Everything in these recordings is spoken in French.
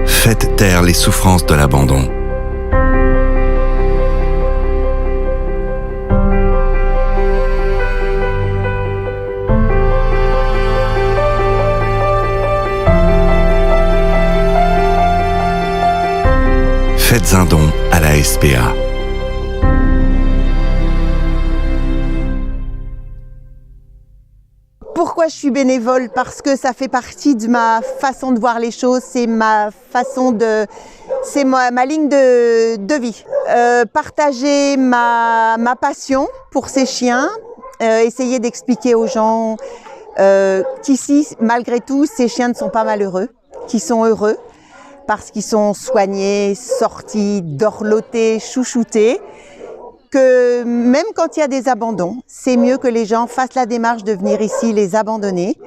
Faites taire les souffrances de l'abandon. Faites un don à la SPA. Pourquoi je suis bénévole? Parce que ça fait partie de ma façon de voir les choses, c'est ma façon de... c'est ma ligne de vie. Partager ma passion pour ces chiens, essayer d'expliquer aux gens qu'ici, malgré tout, ces chiens ne sont pas malheureux, qu'ils sont heureux, parce qu'ils sont soignés, sortis, dorlotés, chouchoutés. Que même quand il y a des abandons, c'est mieux que les gens fassent la démarche de venir ici les abandonner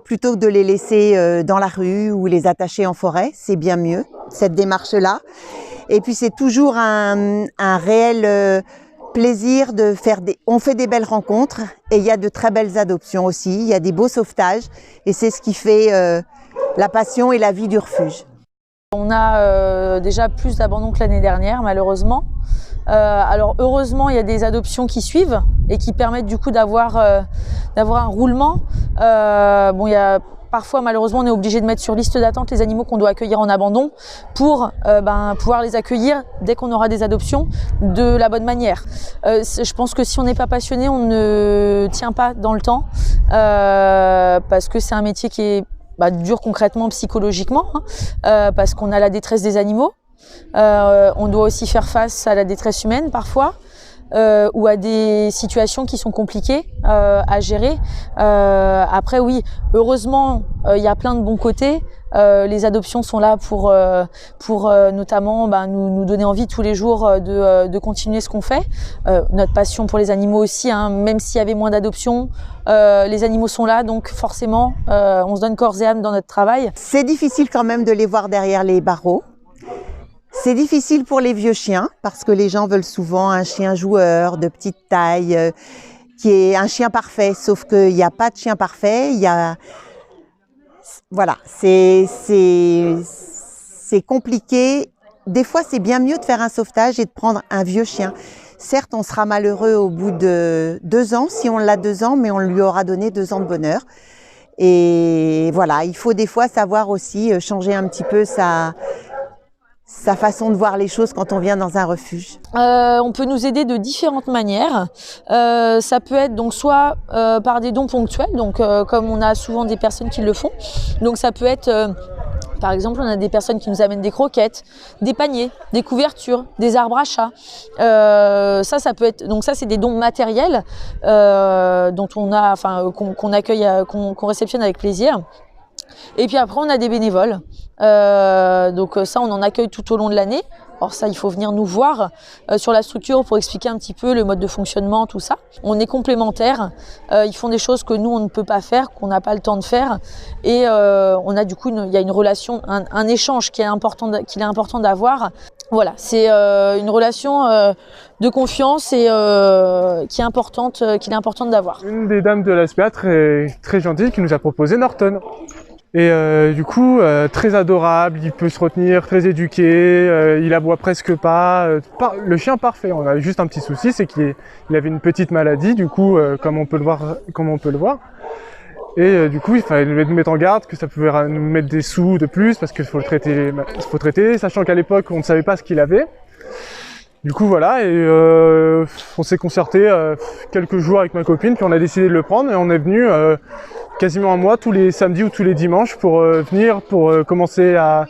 plutôt que de les laisser dans la rue ou les attacher en forêt. C'est bien mieux, cette démarche-là. Et puis c'est toujours un réel plaisir de faire on fait des belles rencontres et il y a de très belles adoptions aussi. Il y a des beaux sauvetages et c'est ce qui fait la passion et la vie du refuge. On a déjà plus d'abandons que l'année dernière, malheureusement. Alors heureusement, il y a des adoptions qui suivent et qui permettent du coup d'avoir un roulement. Bon, il y a parfois, malheureusement, on est obligé de mettre sur liste d'attente les animaux qu'on doit accueillir en abandon pour pouvoir les accueillir dès qu'on aura des adoptions de la bonne manière. Je pense que si on n'est pas passionné, on ne tient pas dans le temps parce que c'est un métier qui est dur concrètement, psychologiquement, parce qu'on a la détresse des animaux. On doit aussi faire face à la détresse humaine parfois ou à des situations qui sont compliquées à gérer. Après oui, heureusement il y a plein de bons côtés. Les adoptions sont là pour notamment nous donner envie tous les jours de continuer ce qu'on fait. Notre passion pour les animaux aussi, même s'il y avait moins d'adoptions, les animaux sont là, donc forcément on se donne corps et âme dans notre travail. C'est difficile quand même de les voir derrière les barreaux. C'est difficile pour les vieux chiens parce que les gens veulent souvent un chien joueur de petite taille qui est un chien parfait, sauf qu'il n'y a pas de chien parfait. Voilà, c'est compliqué. Des fois, c'est bien mieux de faire un sauvetage et de prendre un vieux chien. Certes, on sera malheureux au bout de 2 ans, si on l'a 2 ans, mais on lui aura donné 2 ans de bonheur. Et voilà, il faut des fois savoir aussi changer un petit peu sa façon de voir les choses quand on vient dans un refuge. On peut nous aider de différentes manières. Ça peut être donc soit par des dons ponctuels, donc comme on a souvent des personnes qui le font. Donc ça peut être, par exemple, on a des personnes qui nous amènent des croquettes, des paniers, des couvertures, des arbres à chat. Ça peut être, donc ça c'est des dons matériels dont on a, qu'on accueille, qu'on réceptionne avec plaisir. Et puis après on a des bénévoles, donc ça on en accueille tout au long de l'année. Alors ça il faut venir nous voir sur la structure pour expliquer un petit peu le mode de fonctionnement, tout ça. On est complémentaires, ils font des choses que nous on ne peut pas faire, qu'on n'a pas le temps de faire. Et on a du coup, il y a une relation, un échange qu'il est important d'avoir. Voilà, c'est une relation de confiance et qu'il est importante d'avoir. Une des dames de la SPA très gentille qui nous a proposé Norton. Et du coup, très adorable, il peut se retenir, très éduqué, il aboie presque pas. Le chien parfait, on a juste un petit souci, c'est qu'il avait une petite maladie, du coup, comme on peut le voir. Et du coup, il fallait nous mettre en garde que ça pouvait nous mettre des sous de plus parce qu'il faut le traiter, sachant qu'à l'époque, on ne savait pas ce qu'il avait. Du coup, voilà, et on s'est concerté quelques jours avec ma copine, puis on a décidé de le prendre et on est venu quasiment un mois, tous les samedis ou tous les dimanches pour venir, pour commencer à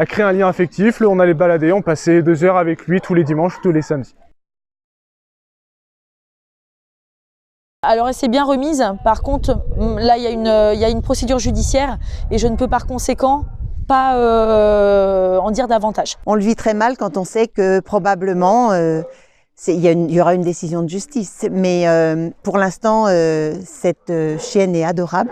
créer un lien affectif. Là, on allait balader, on passait 2 heures avec lui tous les dimanches, tous les samedis. alors elle s'est bien remise. Par contre, là il y a une procédure judiciaire et je ne peux par conséquent pas en dire davantage. On le vit très mal quand on sait que probablement il y aura une décision de justice. Mais pour l'instant, cette chienne est adorable.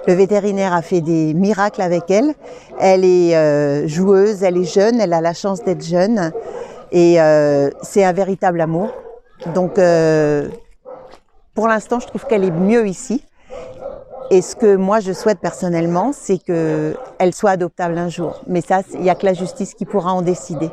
Le vétérinaire a fait des miracles avec elle. Elle est joueuse, elle est jeune, elle a la chance d'être jeune. Et c'est un véritable amour. Donc pour l'instant, je trouve qu'elle est mieux ici. Et ce que moi je souhaite personnellement, c'est qu'elle soit adoptable un jour. Mais ça, il n'y a que la justice qui pourra en décider.